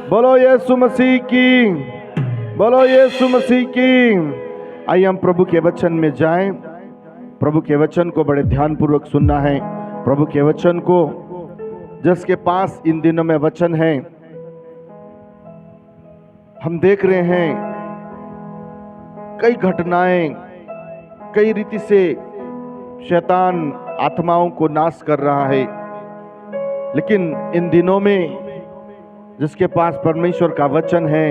बोलो यीशु मसीह की, बोलो यीशु मसीह की। आइए हम प्रभु के वचन में जाएं। प्रभु के वचन को बड़े ध्यानपूर्वक सुनना है। प्रभु के वचन को, जिसके पास इन दिनों में वचन है, हम देख रहे हैं कई घटनाएं, कई रीति से शैतान आत्माओं को नाश कर रहा है। लेकिन इन दिनों में जिसके पास परमेश्वर का वचन है,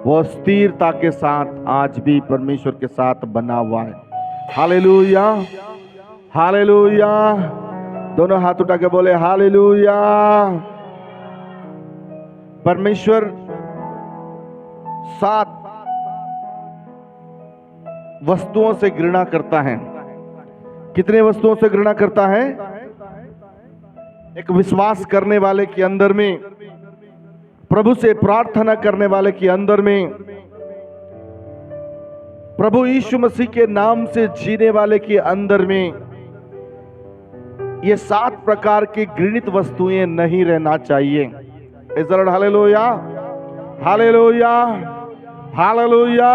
वो स्थिरता के साथ आज भी परमेश्वर के साथ बना हुआ है। Hallelujah, hallelujah. दोनों हाथ उठा के बोले हालेलुया। परमेश्वर 7 वस्तुओं से घृणा करता है। कितने वस्तुओं से घृणा करता है? एक विश्वास करने वाले के अंदर में, प्रभु से प्रार्थना करने वाले के अंदर में, प्रभु यीशु मसीह के नाम से जीने वाले के अंदर में ये 7 प्रकार की घृणित वस्तुएं नहीं रहना चाहिए। Hallelujah, hallelujah, hallelujah.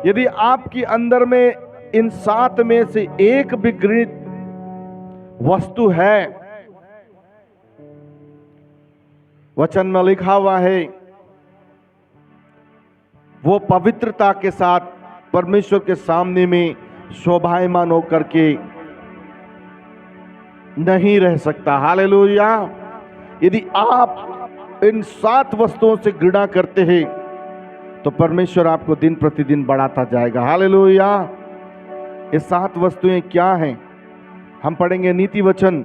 यदि आपके अंदर में इन 7 में से एक भी घृणित वस्तु है, वचन में लिखा हुआ है, वो पवित्रता के साथ परमेश्वर के सामने में शोभायमान होकर के नहीं रह सकता। हालेलुया। यदि आप इन 7 वस्तुओं से घृणा करते हैं तो परमेश्वर आपको दिन प्रतिदिन बढ़ाता जाएगा। हालेलुया। ये 7 वस्तुएं क्या हैं? हम पढ़ेंगे नीति वचन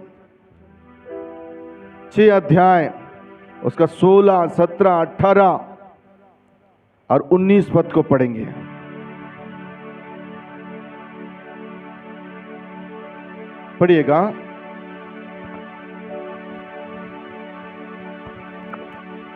6 अध्याय, उसका 16, 17, 18 और 19 पद को पढ़ेंगे। पढ़िएगा।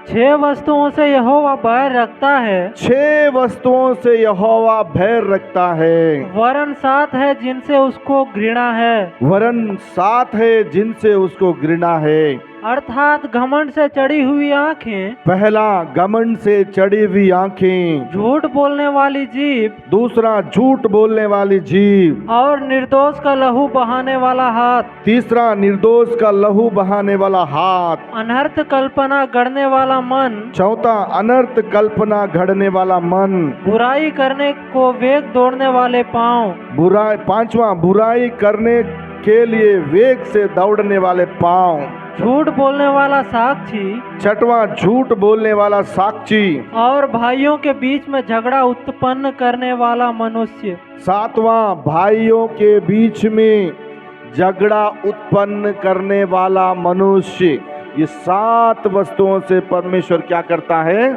6 वस्तुओं से यहोवा भय रखता है। 6 वस्तुओं से यहोवा भय रखता है। वरन 7 है जिनसे उसको घृणा है। वरन 7 है जिनसे उसको घृणा है। अर्थात घमंड से चढ़ी हुई आंखें। पहला, घमंड से चढ़ी हुई आंखें। झूठ बोलने वाली जीभ। दूसरा, झूठ बोलने वाली जीभ। और निर्दोष का लहू बहाने वाला हाथ। तीसरा, निर्दोष का लहू बहाने वाला हाथ। अनर्थ कल्पना गढ़ने वाला मन। चौथा, अनर्थ कल्पना गढ़ने वाला मन। बुराई करने को वेग दौड़ने वाले पांव। पांचवा, बुराई करने के लिए वेग से दौड़ने वाले पांव। झूठ बोलने वाला साक्षी। छठवां, झूठ बोलने वाला साक्षी। और भाइयों के बीच में झगड़ा उत्पन्न करने वाला मनुष्य। 7वां, भाइयों के बीच में झगड़ा उत्पन्न करने वाला मनुष्य। ये 7 वस्तुओं से परमेश्वर क्या करता है?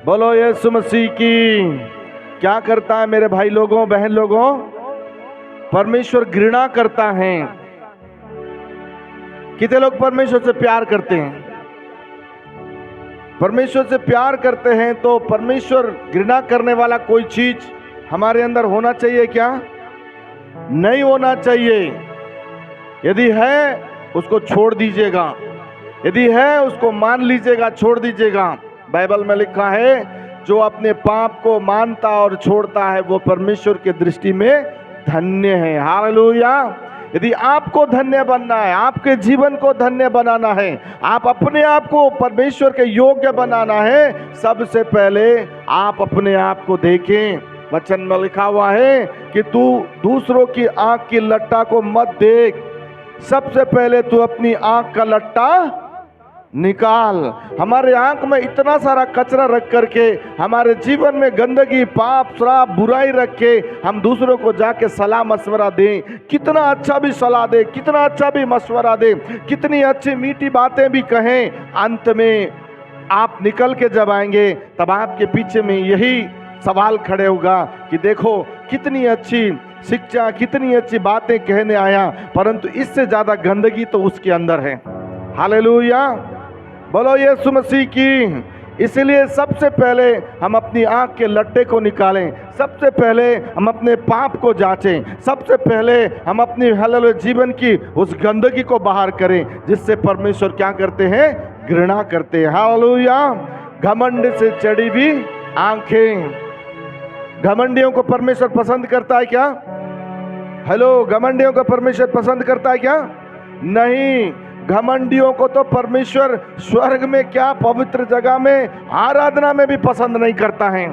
बोलो यीशु मसीह की। क्या करता है मेरे भाई लोगों, बहन लोगों? परमेश्वर घृणा करता है। कितने लोग परमेश्वर से प्यार करते हैं? परमेश्वर से प्यार करते हैं तो परमेश्वर घृणा करने वाला कोई चीज हमारे अंदर होना चाहिए क्या? नहीं होना चाहिए। यदि है उसको छोड़ दीजिएगा, यदि है उसको मान लीजिएगा, छोड़ दीजिएगा। बाइबल में लिखा है, जो अपने पाप को मानता और छोड़ता है वो परमेश्वर के दृष्टि में धन्य है। हालेलुया। यदि आपको धन्य बनना है, आपके जीवन को धन्य बनाना है, आप अपने आप को परमेश्वर के योग्य बनाना है, सबसे पहले आप अपने आप को देखें। वचन में लिखा हुआ है कि तू दूसरों की आंख की लट्टा को मत देख, सबसे पहले तू अपनी आंख का लट्टा निकाल। हमारे आंख में इतना सारा कचरा रख करके, हमारे जीवन में गंदगी, पाप, श्राप, बुराई रख के हम दूसरों को जाके सलाह मशवरा दें, कितना अच्छा भी सलाह दे, कितना अच्छा भी मशवरा दे, कितनी अच्छी मीठी बातें भी कहें, अंत में आप निकल के जब आएंगे तब आपके पीछे में यही सवाल खड़े होगा कि देखो कितनी अच्छी शिक्षा, कितनी अच्छी बातें कहने आया, परंतु इससे ज्यादा गंदगी तो उसके अंदर है। हालेलुया। बोलो यीशु मसीह की। इसलिए सबसे पहले हम अपनी आंख के लट्टे को निकालें, सबसे पहले हम अपने पाप को जांचें, सबसे पहले हम अपनी हालेलुया जीवन की उस गंदगी को बाहर करें, जिससे परमेश्वर क्या करते हैं? घृणा करते हैं। हालेलुया। घमंड से चढ़ी भी आंखें। घमंडियों को परमेश्वर पसंद करता है क्या? हेलो, घमंडियों को परमेश्वर पसंद करता है क्या? नहीं। घमंडियों को तो परमेश्वर स्वर्ग में क्या, पवित्र जगह में, आराधना में भी पसंद नहीं करता है।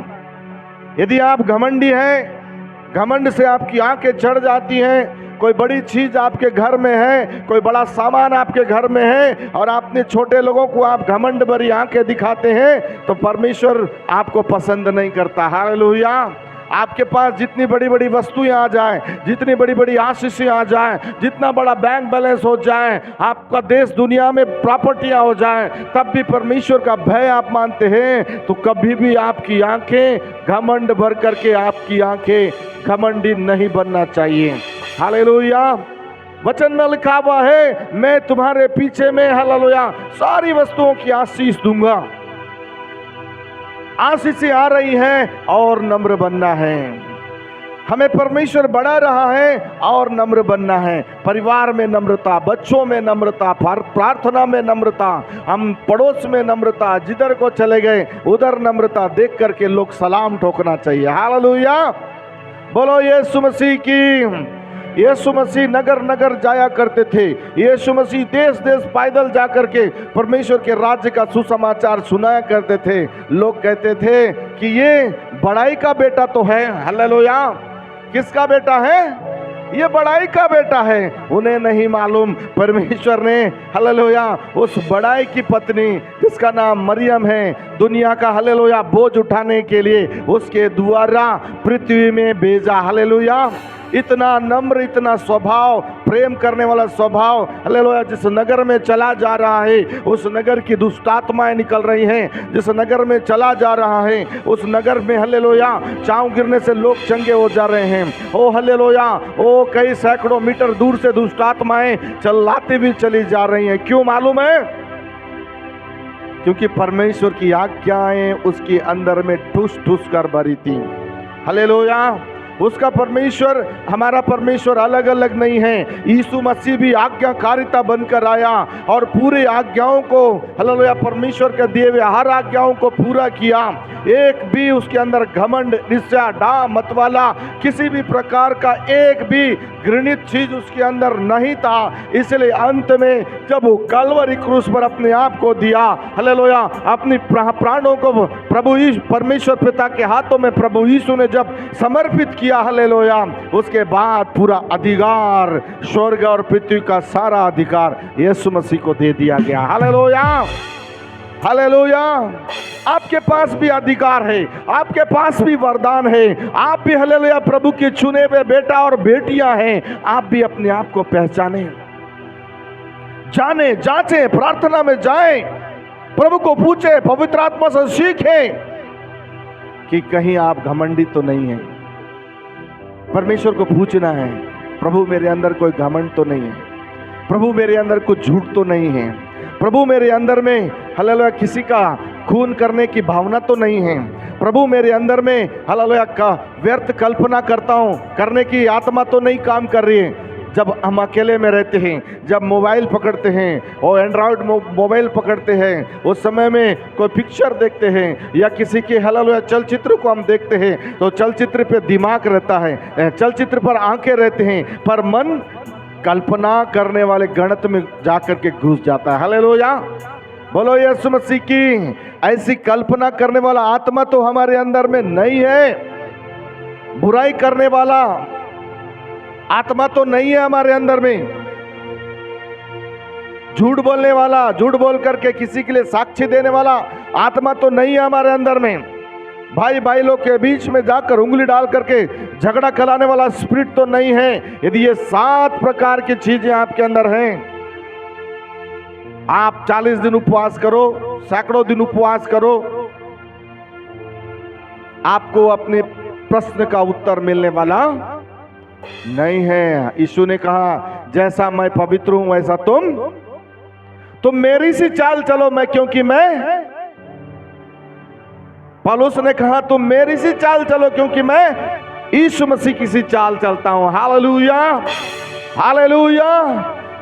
यदि आप घमंडी हैं, घमंड से आपकी आंखें चढ़ जाती हैं, कोई बड़ी चीज आपके घर में है, कोई बड़ा सामान आपके घर में है और आपने छोटे लोगों को आप घमंड भरी आंखें दिखाते हैं, तो परमेश्वर आपको पसंद नहीं करता। हालेलुया। आपके पास जितनी बड़ी बड़ी वस्तुएं आ जाएं, जितनी बड़ी बड़ी आशीषें आ जाएं, जितना बड़ा बैंक बैलेंस हो जाए, आपका देश दुनिया में प्रॉपर्टियां हो जाएं, तब भी परमेश्वर का भय आप मानते हैं तो कभी भी आपकी आंखें घमंड भर करके, आपकी आंखें घमंडी नहीं बनना चाहिए। हालेलुया। वचन में लिखा हुआ है, मैं तुम्हारे पीछे में, हालेलुया, सारी वस्तुओं की आशीष दूंगा। आशीषें आ रही हैं और नम्र बनना है। हमें परमेश्वर बढ़ा रहा है और नम्र बनना है। परिवार में नम्रता, बच्चों में नम्रता, प्रार्थना में नम्रता, हम पड़ोस में नम्रता, जिधर को चले गए उधर नम्रता देख करके लोग सलाम ठोकना चाहिए। हालेलुया। बोलो यीशु मसीह की। यीशु मसीह नगर नगर जाया करते थे। यीशु मसीह देश देश पैदल जा करके परमेश्वर के राज्य का सुसमाचार सुनाया करते थे। लोग कहते थे कि ये बड़ाई का बेटा तो है। हालेलुया। किसका बेटा है? ये बड़ाई का बेटा है। उन्हें नहीं मालूम परमेश्वर ने, हालेलुया, उस बड़ाई की पत्नी जिसका नाम मरियम है, दुनिया का, हालेलुया, बोझ उठाने के लिए उसके द्वारा पृथ्वी में भेजा। हालेलुया। इतना नम्र, इतना स्वभाव, प्रेम करने वाला स्वभाव, हालेलुया। जिस नगर में चला जा रहा है उस नगर की दुष्ट आत्माएं निकल रही हैं। जिस नगर में चला जा रहा है उस नगर में, हालेलुया, चाव गिरने से लोग चंगे हो जा रहे हैं। ओ हालेलुया। ओ कई सैकड़ों मीटर दूर से दुष्ट आत्माएं चलाती भी चली जा रही हैं। क्यों मालूम है? क्योंकि परमेश्वर की आज्ञाएं उसके अंदर में ठूस ठूस कर भरी थी। हालेलुया। उसका परमेश्वर, हमारा परमेश्वर अलग अलग नहीं है। यीशु मसीह भी आज्ञाकारिता बनकर आया और पूरे आज्ञाओं को, हालेलुया, परमेश्वर के दिए हुए हर आज्ञाओं को पूरा किया। एक भी उसके अंदर घमंड, ईर्ष्या, डाह मत वाला किसी भी प्रकार का एक भी घृणित चीज उसके अंदर नहीं था। इसलिए अंत में जब वो कलवरी क्रूस पर अपने आप को दिया, हालेलुया, अपनी प्राणों को प्रभु यीशु, परमेश्वर पिता के हाथों में प्रभु यीशु ने जब समर्पित किया, हालेलुया, उसके बाद पूरा अधिकार, स्वर्ग और पृथ्वी का सारा अधिकार यीशु मसीह को दे दिया गया। हालेलुया। हालेलुया। आपके पास भी अधिकार है, आपके पास भी वरदान है। आप भी, हालेलुया, प्रभु के चुने हुए बेटा और बेटियां हैं। आप भी अपने आप को पहचाने, जाने, जांचे, प्रार्थना में जाएं, प्रभु को पूछे, पवित्र आत्मा से सीखें कि कहीं आप घमंडी तो नहीं हैं। परमेश्वर को पूछना है, प्रभु मेरे अंदर कोई घमंड तो नहीं है, प्रभु मेरे अंदर कुछ झूठ तो नहीं है, प्रभु मेरे अंदर में, हालेलुया, किसी का खून करने की भावना तो नहीं है, प्रभु मेरे अंदर में, हालेलुया, का व्यर्थ कल्पना करता हूँ करने की आत्मा तो नहीं काम कर रही है। जब हम अकेले में रहते हैं, जब मोबाइल पकड़ते हैं और एंड्रॉयड मोबाइल पकड़ते हैं, उस समय में कोई पिक्चर देखते हैं या किसी के, हालेलुया, चलचित्र को हम देखते हैं, तो चलचित्र पे दिमाग रहता है, चलचित्र पर आंखें रहते हैं, पर मन कल्पना करने वाले गणित में जाकर के घुस जाता है। हालेलुया। बोलो यीशु मसीह की। ऐसी कल्पना करने वाला आत्मा तो हमारे अंदर में नहीं है। बुराई करने वाला आत्मा तो नहीं है हमारे अंदर में। झूठ बोलने वाला, झूठ बोल करके किसी के लिए साक्षी देने वाला आत्मा तो नहीं है हमारे अंदर में। भाई भाई लोग के बीच में जाकर उंगली डाल करके झगड़ा कराने वाला स्पिरिट तो नहीं है। यदि ये 7 प्रकार की चीजें आपके अंदर हैं, आप 40 दिन उपवास करो, सैकड़ों दिन उपवास करो, आपको अपने प्रश्न का उत्तर मिलने वाला नहीं है। यीशु ने कहा, जैसा मैं पवित्र हूं वैसा तुम मेरी सी चाल चलो, मैं, क्योंकि मैं, पौलुस ने कहा, तुम मेरी सी चाल चलो क्योंकि मैं यीशु मसीह की सी चाल चलता हूं। हालेलुया। हालेलुया।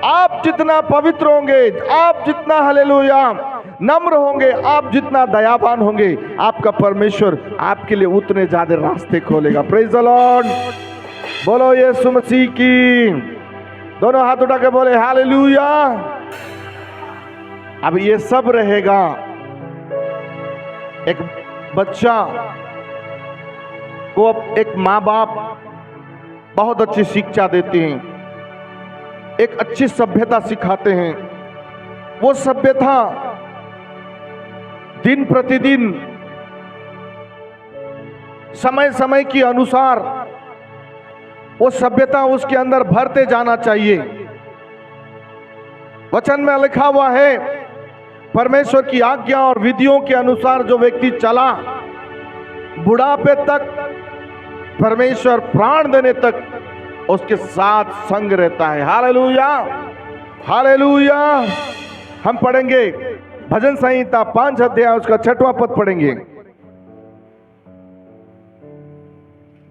आप जितना पवित्र होंगे, आप जितना हालेलुया नम्र होंगे, आप जितना दयावान होंगे, आपका परमेश्वर आपके लिए उतने ज्यादा रास्ते खोलेगा। Praise the Lord. बोलो यीशु मसीह की। दोनों हाथ उठा के बोले हालेलुया। अब ये सब रहेगा। एक बच्चा को एक माँ बाप बहुत अच्छी शिक्षा देते हैं, एक अच्छी सभ्यता सिखाते हैं। वो सभ्यता दिन प्रतिदिन समय समय के अनुसार वो सभ्यता उसके अंदर भरते जाना चाहिए। वचन में लिखा हुआ है, परमेश्वर की आज्ञा और विधियों के अनुसार जो व्यक्ति चला, बुढ़ापे तक, परमेश्वर प्राण देने तक उसके साथ संग रहता है। Hallelujah, hallelujah. हम पढ़ेंगे भजन संहिता 5 अध्याय उसका 6वां पद पढ़ेंगे।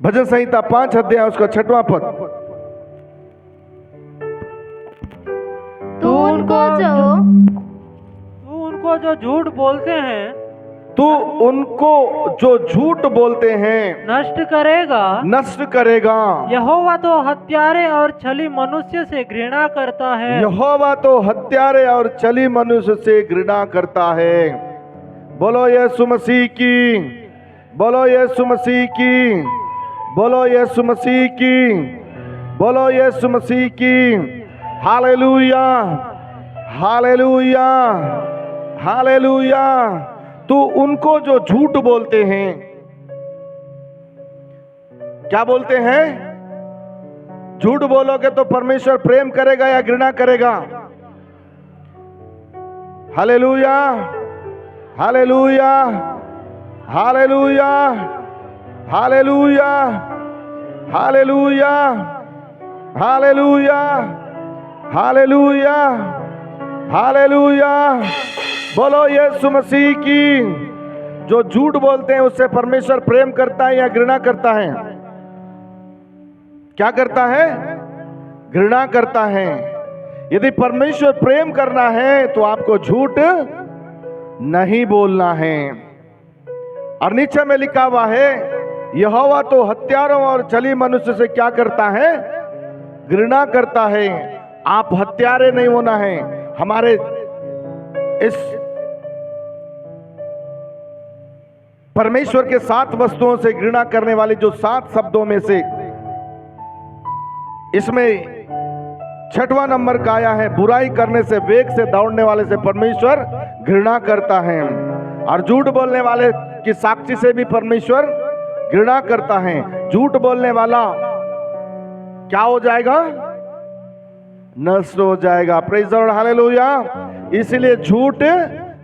भजन संहिता 5 अध्याय उसका 6वां पद। तू उनको जो झूठ बोलते हैं, तू उनको जो झूठ बोलते हैं नष्ट करेगा। नष्ट करेगा। यहोवा तो हत्यारे और छली मनुष्य से घृणा करता है। यहोवा तो हत्यारे और छली मनुष्य से घृणा करता है। बोलो यीशु मसीह की, बोलो यीशु मसीह की, बोलो यीशु मसीह की, बोलो यीशु मसीह की। Hallelujah, hallelujah, hallelujah. तो उनको जो झूठ बोलते हैं, क्या बोलते हैं? झूठ बोलोगे तो परमेश्वर प्रेम करेगा या घृणा करेगा? Hallelujah, hallelujah, hallelujah, hallelujah, hallelujah, hallelujah, hallelujah, hallelujah. बोलो यीशु मसीह की। जो झूठ बोलते हैं उससे परमेश्वर प्रेम करता है या घृणा करता है? क्या करता है? घृणा करता है। यदि परमेश्वर प्रेम करना है तो आपको झूठ नहीं बोलना है। और नीचे में लिखा हुआ है, यहोवा तो हत्यारों और छली मनुष्य से क्या करता है? घृणा करता है। आप हत्यारे नहीं होना है। हमारे इस परमेश्वर के 7 वस्तुओं से घृणा करने वाले जो 7 शब्दों में से इसमें 6वां नंबर का आया है, बुराई करने से, वेग से दौड़ने वाले से परमेश्वर घृणा करता है। और झूठ बोलने वाले की साक्षी से भी परमेश्वर घृणा करता है। झूठ बोलने वाला क्या हो जाएगा? नष्ट हो जाएगा। Praise the Lord, hallelujah. इसलिए झूठ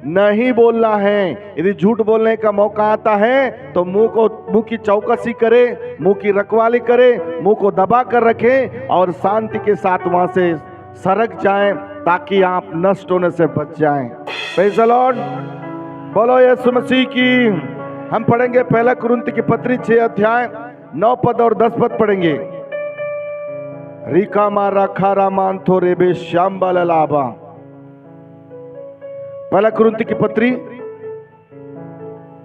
नहीं बोलना है। यदि झूठ बोलने का मौका आता है तो मुंह की चौकसी करे, मुंह की रखवाली करे, मुंह को दबा कर रखें और शांति के साथ वहां से सरक जाएं, ताकि आप नष्ट होने से बच जाएं। Praise the Lord. बोलो यीशु मसीह की। हम पढ़ेंगे 1 कुरिन्थ की पत्री 6 अध्याय 9 पद और 10 पद पढ़ेंगे। रिका मारा खारा मान थोरे बे श्याम्बल लाभा। 1 कुरिन्थ की पत्री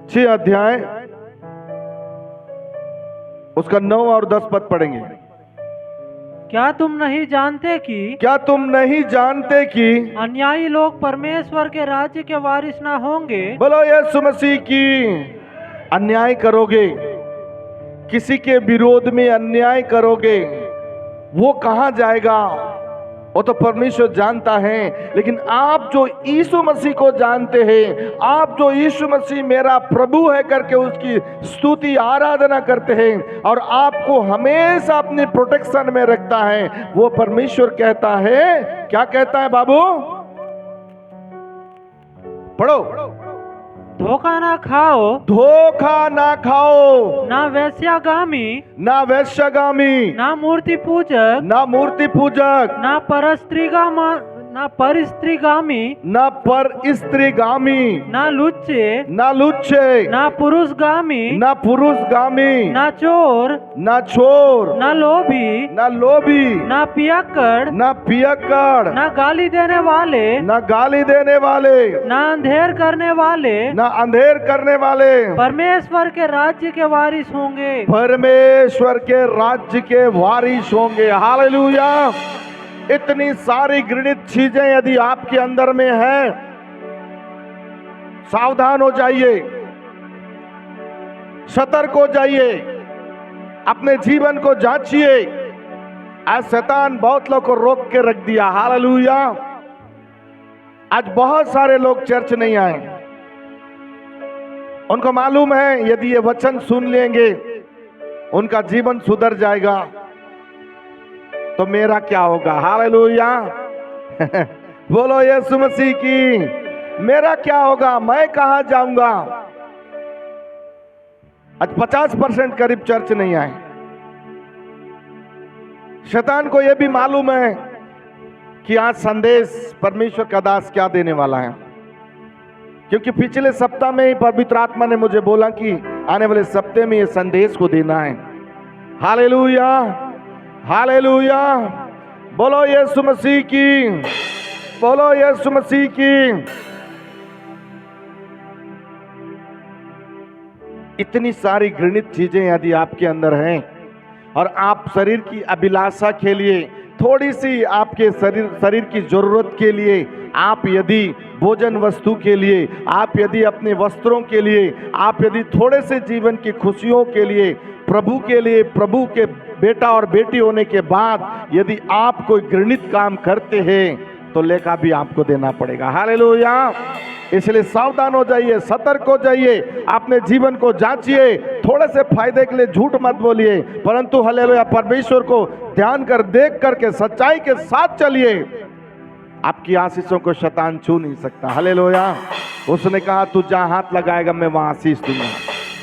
6 अध्याय उसका 9 और 10 पद पढ़ेंगे। क्या तुम नहीं जानते कि क्या तुम नहीं जानते कि अन्यायी लोग परमेश्वर के राज्य के वारिस ना होंगे? बोलो यीशु मसीह की। अन्याय करोगे, किसी के विरोध में अन्याय करोगे, वो कहां जाएगा? वो तो परमेश्वर जानता है। लेकिन आप जो यीशु मसीह को जानते हैं, आप जो यीशु मसीह मेरा प्रभु है करके उसकी स्तुति आराधना करते हैं और आपको हमेशा अपने प्रोटेक्शन में रखता है, वो परमेश्वर कहता है, क्या कहता है बाबू? पढ़ो। धोखा ना खाओ, धोखा ना खाओ, ना वेश्यागामी, ना वैश्यगामी, ना मूर्ति पूजक, ना मूर्ति पूजक, ना परस्त्रीगामी, न पर स्त्रीगामी, ना लुच्चे, न लुच्चे, ना पुरुषगामी, न पुरुषगामी, ना चोर, न चोर, ना लोभी, न लोभी, ना पियक्कड़, न पियक्कड़, ना गाली देने वाले, न गाली देने वाले, ना अंधेर करने वाले न अंधेर करने वाले परमेश्वर के राज्य के वारिस होंगे। परमेश्वर के राज्य के वारिस होंगे। हालेलुया। इतनी सारी घृणित चीजें यदि आपके अंदर में है, सावधान हो जाइए, सतर्क हो जाइए, अपने जीवन को जांचिए। आज शैतान बहुत लोग को रोक के रख दिया। हालेलुया। आज बहुत सारे लोग चर्च नहीं आए। उनको मालूम है यदि ये वचन सुन लेंगे उनका जीवन सुधर जाएगा, तो मेरा क्या होगा। हालेलुया। बोलो यीशु मसीह की। मेरा क्या होगा, मैं कहां जाऊंगा। आज 50% करीब चर्च नहीं आए। शैतान को यह भी मालूम है कि आज संदेश परमेश्वर का दास क्या देने वाला है, क्योंकि पिछले सप्ताह में ही पवित्र आत्मा ने मुझे बोला कि आने वाले सप्ताह में ये संदेश को देना है। Hallelujah, hallelujah. बोलो यीशु मसीह की, बोलो यीशु मसीह की। इतनी सारी घृणित चीजें यदि आपके अंदर हैं और आप शरीर की अभिलाषा के लिए, थोड़ी सी आपके शरीर की जरूरत के लिए, आप यदि भोजन वस्तु के लिए, आप यदि अपने वस्त्रों के लिए, आप यदि थोड़े से जीवन की खुशियों के लिए, प्रभु के लिए, प्रभु के बेटा और बेटी होने के बाद यदि आप कोई घृणित काम करते हैं तो लेखा भी आपको देना पड़ेगा। हालेलुया। इसलिए सावधान हो जाइए, सतर्क हो जाइए, अपने जीवन को जांचिए। थोड़े से फायदे के लिए झूठ मत बोलिए, परंतु हालेलुया परमेश्वर को ध्यान कर देख करके सच्चाई के साथ चलिए। आपकी आशीषों को शैतान छू नहीं सकता। हालेलुया। उसने कहा तू जहां हाथ लगाएगा मैं वहां आशीष दूंगा।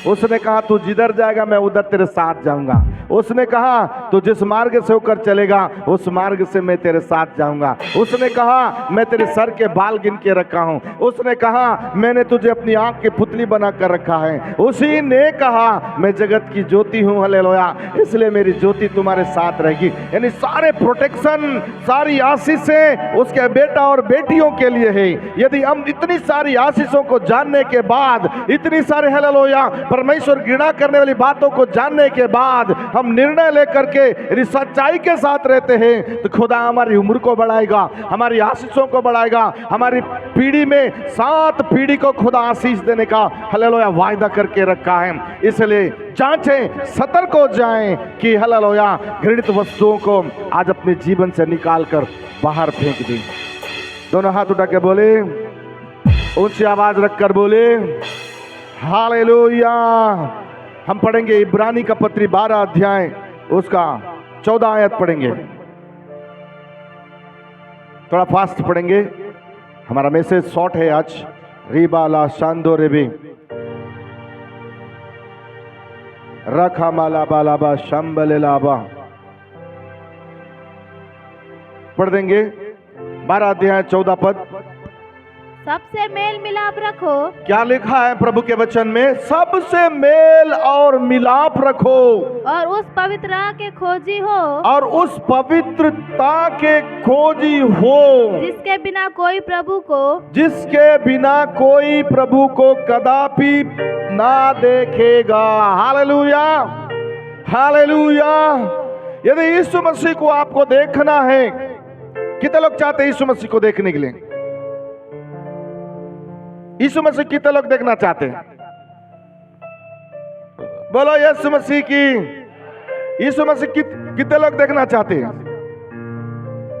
उसने कहा तू जिधर जाएगा मैं उधर तेरे साथ जाऊंगा। उसने कहा तू जिस मार्ग से होकर चलेगा उस मार्ग से मैं तेरे साथ जाऊंगा। उसने कहा मैं तेरे सर के बाल गिन के रखा हूं। उसने कहा मैंने तुझे अपनी आंख की पुतली बना कर रखा है। उसी ने कहा मैं जगत की ज्योति हूं। हालेलुया। इसलिए मेरी ज्योति तुम्हारे साथ रहेगी। यानी सारे प्रोटेक्शन, सारी आशीषें उसके बेटा और बेटियों के लिए है। यदि हम इतनी सारी आशीषों को जानने के बाद, इतनी सारे हालेलुया परमेश्वर घृणा करने वाली बातों को जानने के बाद हम निर्णय लेकर के यदि सच्चाई के साथ रहते हैं तो खुदा हमारी उम्र को बढ़ाएगा, हमारी आशीषों को बढ़ाएगा। हमारी पीढ़ी में 7 पीढ़ी को खुदा आशीष देने का हालेलुया वायदा करके रखा है। इसलिए जांचें, सतर्क हो जाएं कि हालेलुया घृणित वस्तुओं को आज अपने जीवन से निकाल कर बाहर फेंक दें। दोनों हाथ उठा के बोले, ऊंची आवाज रखकर बोले हालेलुया। हम पढ़ेंगे इब्रानी का पत्री 12 अध्याय उसका 14 आयत पढ़ेंगे। थोड़ा फास्ट पढ़ेंगे, हमारा मैसेज शॉर्ट है आज। रिबाला शांदो रेबे रखा माला बालाबा शंबले लाबा पढ़ देंगे। 12 अध्याय 14 पद। सबसे मेल मिलाप रखो। क्या लिखा है प्रभु के वचन में? सबसे मेल और मिलाप रखो और उस पवित्रता के खोजी हो, और उस पवित्रता के खोजी हो जिसके बिना कोई प्रभु को, जिसके बिना कोई प्रभु को कदापि ना देखेगा। Hallelujah, hallelujah. यदि यीशु मसीह को आपको देखना है, कितने लोग चाहते हैं यीशु मसीह को देखने के लिए? यीशु मसीह कितने लोग देखना चाहते हैं? बोलो यीशु मसीह की। यीशु मसीह कितने लोग देखना चाहते हैं?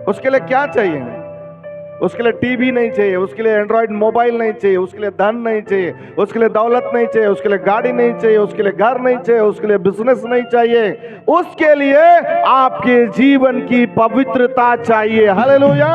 उसके लिए क्या चाहिए? उसके लिए टीवी नहीं चाहिए, उसके लिए एंड्रॉइड मोबाइल नहीं चाहिए, उसके लिए धन नहीं चाहिए, उसके लिए दौलत नहीं चाहिए, उसके लिए गाड़ी नहीं चाहिए, उसके लिए घर नहीं चाहिए, उसके लिए बिजनेस नहीं चाहिए। उसके लिए आपके जीवन की पवित्रता चाहिए। हालेलुया।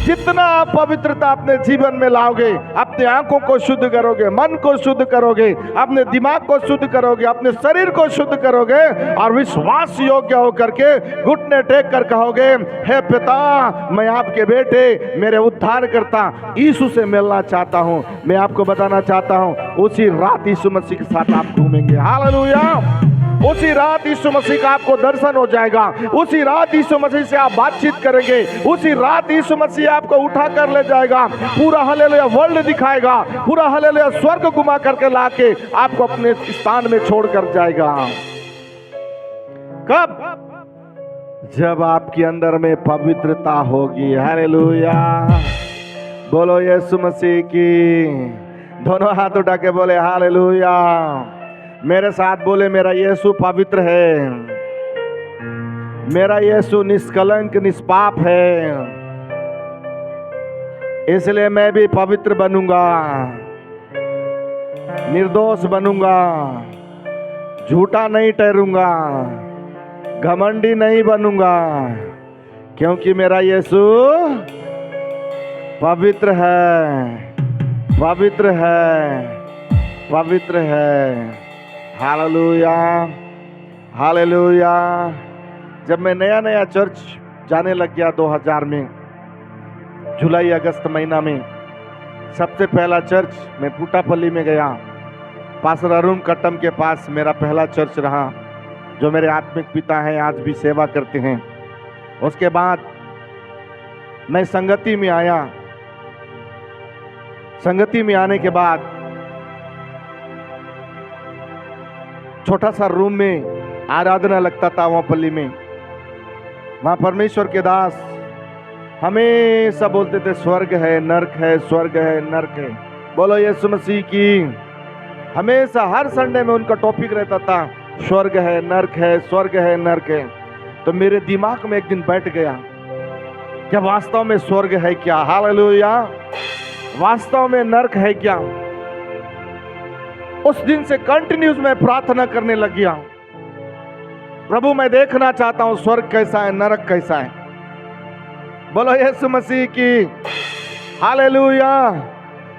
जितना आप पवित्रता अपने जीवन में लाओगे, अपने आंखों को शुद्ध करोगे, मन को शुद्ध करोगे, अपने दिमाग को शुद्ध करोगे, अपने शरीर को शुद्ध करोगे और विश्वास योग्य होकर के घुटने टेक कर कहोगे, हे पिता, मैं आपके बेटे, मेरे उद्धार करता यीशु से मिलना चाहता हूं। मैं आपको बताना चाहता हूं, उसी रात यीशु मसीह के साथ आप घूमेंगे। हालेलुया। उसी रात यीशु मसीह का आपको दर्शन हो जाएगा, उसी रात यीशु मसीह से आप बातचीत करेंगे, उसी रात यीशु मसीह आपको उठा कर ले जाएगा, पूरा हालेलुया वर्ल्ड दिखाएगा, पूरा हालेलुया स्वर्ग घुमा करके लाके आपको अपने स्थान में छोड़ कर जाएगा। कब? जब आपके अंदर में पवित्रता होगी। हालेलुया। बोलो यीशु मसीह की। दोनों हाथ उठा के बोले हालेलुया। मेरे साथ बोले, मेरा यीशु पवित्र है, मेरा यीशु निष्कलंक निष्पाप है, इसलिए मैं भी पवित्र बनूंगा, निर्दोष बनूंगा, झूठा नहीं ठहरूंगा, घमंडी नहीं बनूंगा, क्योंकि मेरा यीशु पवित्र है, पवित्र है, पवित्र है। Hallelujah, hallelujah. जब मैं नया नया चर्च जाने लग गया 2000 में, जुलाई अगस्त महीना में, सबसे पहला चर्च मैं पुटापल्ली में गया। पास्टर अरुण कट्टम के पास मेरा पहला चर्च रहा, जो मेरे आत्मिक पिता हैं, आज भी सेवा करते हैं। उसके बाद मैं संगति में आया। संगति में आने के बाद छोटा सा रूम में आराधना लगता था वापल्ली में। वहां परमेश्वर के दास हमेशा बोलते थे, स्वर्ग है, नरक है, स्वर्ग है, नरक है। बोलो यीशु मसीह की। हमेशा हर संडे में उनका टॉपिक रहता था, स्वर्ग है, नरक है, स्वर्ग है, नरक है। तो मेरे दिमाग में एक दिन बैठ गया, क्या वास्तव में स्वर्ग है क्या? हालेलुया। वास्तव में नरक है क्या? उस दिन से कंटिन्यूस मैं प्रार्थना करने लग गया, प्रभु मैं देखना चाहता हूं स्वर्ग कैसा है, नरक कैसा है। बोलो यीशु मसीह की। हालेलुया।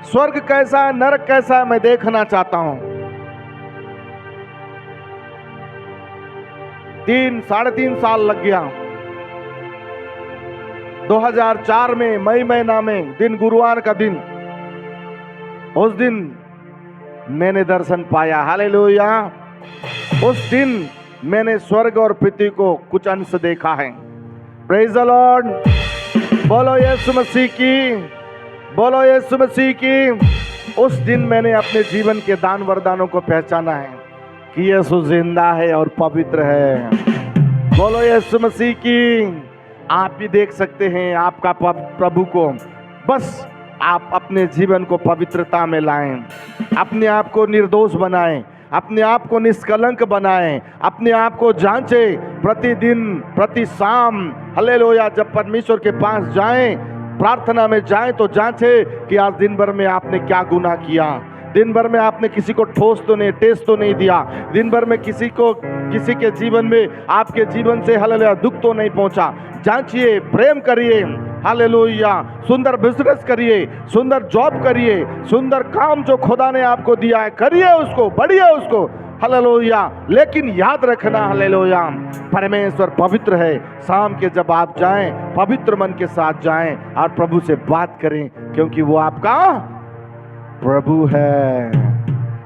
स्वर्ग कैसा है, नरक कैसा है, मैं देखना चाहता हूं। 3-3.5 साल लग गया। 2004 में मई महीना में दिन, गुरुवार का दिन, उस दिन मैंने दर्शन पाया। हालेलुया। उस दिन मैंने स्वर्ग और पृथ्वी को कुछ अंश देखा है। Praise the Lord. बोलो यीशु मसीह की। बोलो यीशु मसीह की। उस दिन मैंने अपने जीवन के दान वरदानों को पहचाना है कि यीशु जिंदा है और पवित्र है। बोलो यीशु मसीह की। आप भी देख सकते हैं आपका प्रभु को। बस आप अपने जीवन को पवित्रता में लाएं, अपने आप को निर्दोष बनाएं, अपने आप को निष्कलंक बनाएं, अपने आप को जांचें प्रतिदिन, प्रति शाम। हालेलुया। जब परमेश्वर के पास जाएं, प्रार्थना में जाएं, तो जांचें कि आज दिन भर में आपने क्या गुनाह किया, दिन भर में आपने किसी को ठोस तो नहीं, टेस्ट तो नहीं दिया, दिन भर में किसी के जीवन में, आपके जीवन से हालेलुया दुख तो नहीं पहुंचा। जांचिए, प्रेम करिए। हालेलुया। सुंदर बिजनेस करिए, सुंदर जॉब करिए, सुंदर काम जो खुदा ने आपको दिया है करिए, उसको बढ़िए उसको। हालेलुया। लेकिन याद रखना, हालेलुया, परमेश्वर पवित्र है। शाम के जब आप जाएं, पवित्र मन के साथ जाएं और प्रभु से बात करें, क्योंकि वो आपका प्रभु है।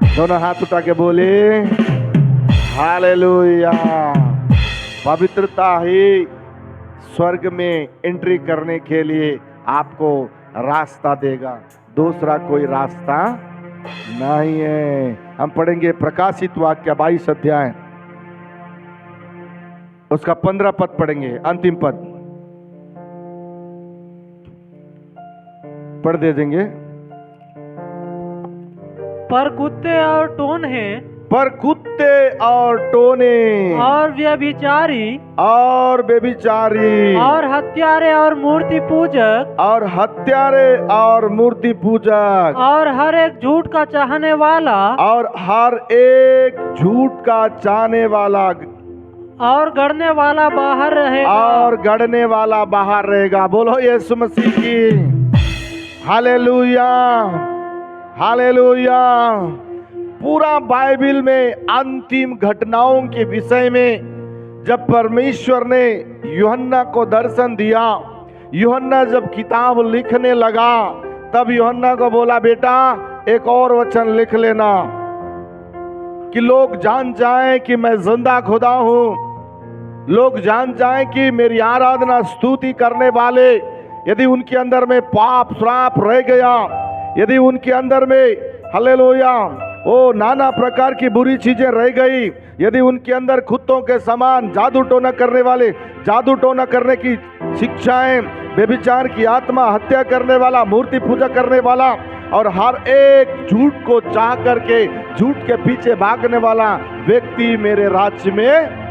दोनों हाथ उठा के बोले हालेलुया। पवित्रता ही स्वर्ग में एंट्री करने के लिए आपको रास्ता देगा, दूसरा कोई रास्ता नहीं है। हम पढ़ेंगे प्रकाशित वाक्य 22 अध्याय, उसका 15 पद पढ़ेंगे, अंतिम पद पढ़ दे देंगे। पर कुत्ते और टोन्हे, पर कुत्ते और टोने और व्यभिचारी और बेबिचारी और हत्यारे और मूर्ति पूजक और हत्यारे और मूर्ति पूजक और हर एक झूठ का चाहने वाला और हर एक झूठ का चाहने वाला और गढ़ने वाला बाहर रहेगा। और गढ़ने वाला बाहर रहेगा। बोलो यीशु मसीह की हालेलुया, हालेलुया। पूरा बाइबल में अंतिम घटनाओं के विषय में जब परमेश्वर ने यूहन्ना को दर्शन दिया, यूहन्ना जब किताब लिखने लगा, तब यूहन्ना को बोला, बेटा एक और वचन लिख लेना कि लोग जान जाएं कि मैं जिंदा खुदा हूं, लोग जान जाएं कि मेरी आराधना स्तुति करने वाले, यदि उनके अंदर में पाप श्राप रह गया, यदि उनके अंदर में हालेलुया ओ नाना प्रकार की बुरी चीजें रह गई, यदि उनके अंदर कुत्तों के समान जादू टोना करने वाले, जादू टोना करने की शिक्षाएं, व्यभिचार की आत्मा, हत्या करने वाला, मूर्ति पूजा करने वाला और हर एक झूठ को चाह करके झूठ के पीछे भागने वाला व्यक्ति मेरे राज्य में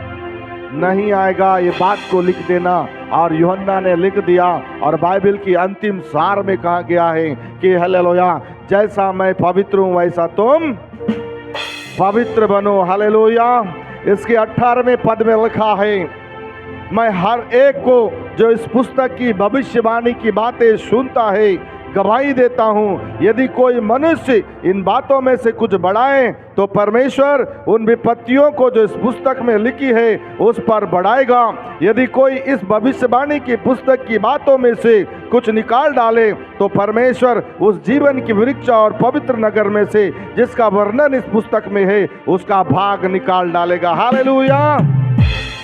नहीं आएगा, ये बात को लिख देना। और यूहन्ना ने लिख दिया और बाइबल की अंतिम सार में कहा गया है कि हालेलुया, जैसा मैं पवित्र हूं वैसा तुम पवित्र बनो। हालेलुया। इसके 18वें पद में लिखा है, मैं हर एक को जो इस पुस्तक की भविष्यवाणी की बातें सुनता है गवाही देता हूँ, यदि कोई मनुष्य इन बातों में से कुछ बढ़ाए तो परमेश्वर उन विपत्तियों को जो इस पुस्तक में लिखी है उस पर बढ़ाएगा। यदि कोई इस भविष्यवाणी की पुस्तक की बातों में से कुछ निकाल डाले तो परमेश्वर उस जीवन की वृक्ष और पवित्र नगर में से जिसका वर्णन इस पुस्तक में है उसका भाग निकाल डालेगा। हालेलुया,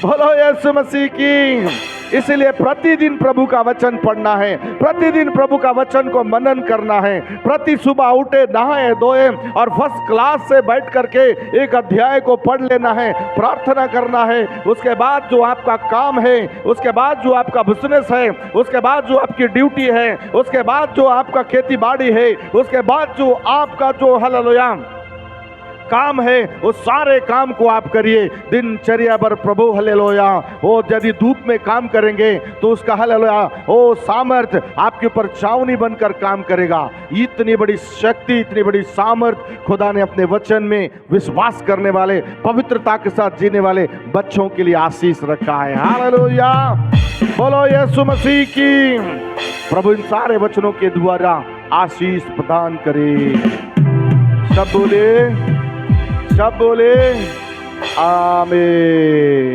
बोलो यीशु मसीह की। इसलिए प्रतिदिन प्रभु का वचन पढ़ना है, प्रतिदिन प्रभु का वचन को मनन करना है, प्रति सुबह उठे, नहाए धोए और फर्स्ट क्लास से बैठ करके एक अध्याय को पढ़ लेना है, प्रार्थना करना है। उसके बाद जो आपका काम है, उसके बाद जो आपका बिजनेस है, उसके बाद जो आपकी ड्यूटी है, उसके बाद जो आपका खेती बाड़ी है, उसके बाद जो आपका जो हालेलुया काम है, उस सारे काम को आप करिए दिनचर्या पर प्रभु हालेलुया। वो यदि धूप में काम करेंगे तो उसका हालेलुया वो सामर्थ्य आपके ऊपर छावनी बनकर काम करेगा। इतनी बड़ी शक्ति, इतनी बड़ी सामर्थ्य खुदा ने अपने वचन में विश्वास करने वाले, पवित्रता के साथ जीने वाले बच्चों के लिए आशीष रखा है। हालेलुया, बोलो यीशु मसीह की। प्रभु इन सारे वचनों के द्वारा आशीष प्रदान करे। सब बोले आमीन।